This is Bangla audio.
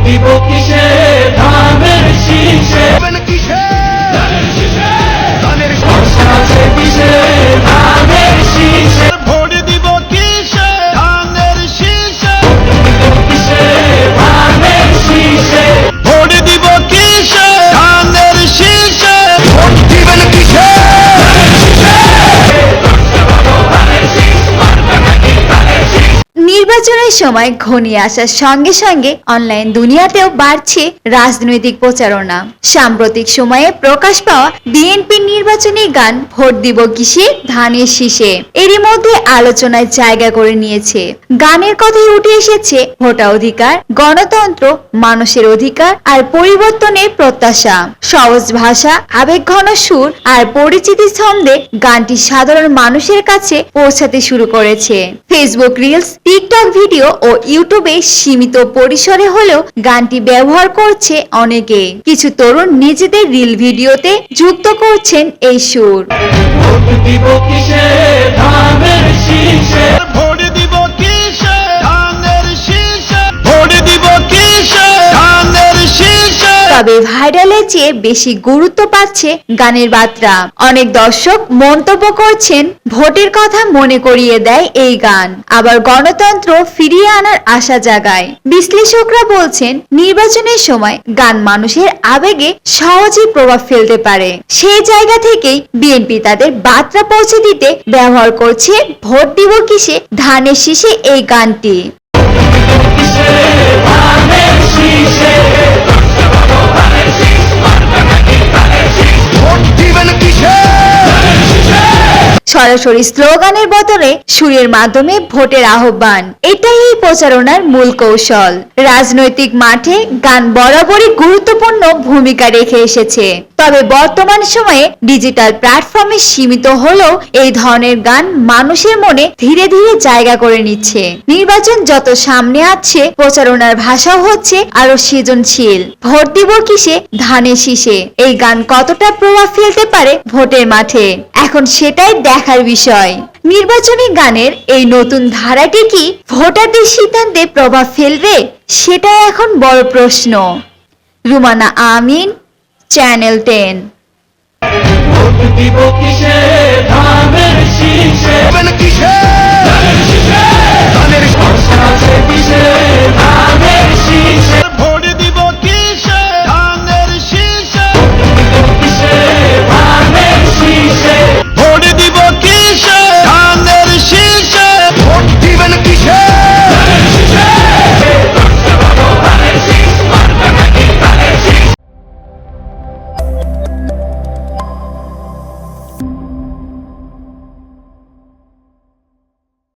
দিব কিসে ধানের শীষে ভরসা আছে কিসে ধানের শীষে ভোট দিব কিসে ধানের শীষে কিসে ধানের শীষে ভোট দিব কিসে ধানের শীষে ভোট দিবেন কিসে নির্বাচনের সময় ঘনিয়ে আসার সঙ্গে সঙ্গে অনলাইন দুনিয়াতেও বাড়ছে রাজনৈতিক প্রচারণা। সাম্প্রতিক সময়ে প্রকাশ পাওয়া বিএনপির নির্বাচনী গান ভোট দিব কিসে ধানের শীষে এরই মধ্যে আলোচনায় জায়গা করে নিয়েছে। গানের কথায় উঠে এসেছে ভোটাধিকার, গণতন্ত্র, মানুষের অধিকার আর পরিবর্তনের প্রত্যাশা। সহজ ভাষা, আবেগঘন সুর আর পরিচিতি ছন্দে গানটি সাধারণ মানুষের কাছে পৌঁছাতে শুরু করেছে। ফেসবুক রিলস, টিকটক ভিডিও ও ইউটিউবে সীমিত পরিসরে হলেও গানটি ব্যবহার করছে অনেকে। কিছু তরুণ নিজেদের রিল ভিডিওতে যুক্ত করছেন এই সুর। ভোট দিব কিসে ধানের শীষে ভোট দিব কিসে ধানের শীষে ভোট দিব কিসে ধানের শীষে তবে ভাইরালের চেয়ে বেশি গুরুত্ব পাচ্ছে গানের বার্তা। অনেক দর্শক মন্তব্য করছেন ভোটের কথা মনে করিয়ে দেয় এই গান, আবার গণতন্ত্র ফিরিয়ে আনার আশা জাগায়। বিশ্লেষকরা বলছেন নির্বাচনের সময় গান মানুষের আবেগে সহজেই প্রভাব ফেলতে পারে। সেই জায়গা থেকেই বিএনপি তাদের বার্তা পৌঁছে দিতে ব্যবহার করছে ভোট দিব কিসে ধানের শীষে এই গানটি। কিসে ধানের শীষে ভোট দিবেন কিসে সরাসরি স্লোগানের বদলে সুরের মাধ্যমে ভোটের আহ্বান, এটাই এই প্রচারণার মূল কৌশল। রাজনৈতিক মাঠে গান বরাবরই গুরুত্বপূর্ণ ভূমিকা রেখে এসেছে। তবে বর্তমান সময়ে ডিজিটাল প্ল্যাটফর্মে সীমিত হলেও এই ধরনের গান মানুষের মনে ধীরে ধীরে জায়গা করে নিচ্ছে। নির্বাচন যত সামনে আসছে প্রচারণার ভাষাও হচ্ছে আরো সৃজনশীল। ভোট দিব কিসে ধানের শীষে এই গান কতটা প্রভাব ফেলতে পারে ভোটের মাঠে, এখন সেটাই দেখার বিষয়। নির্বাচনী গানের এই নতুন ধারাটি কি ভোটারদের সিদ্ধান্তে প্রভাব ফেলবে, সেটাই এখন বড় প্রশ্ন। রুমানা আমিন, চ্যানেল 10। ভোট দিব কিসে ধানের শীষে কিসে ধানের শীষে ভরসা আছে কিসে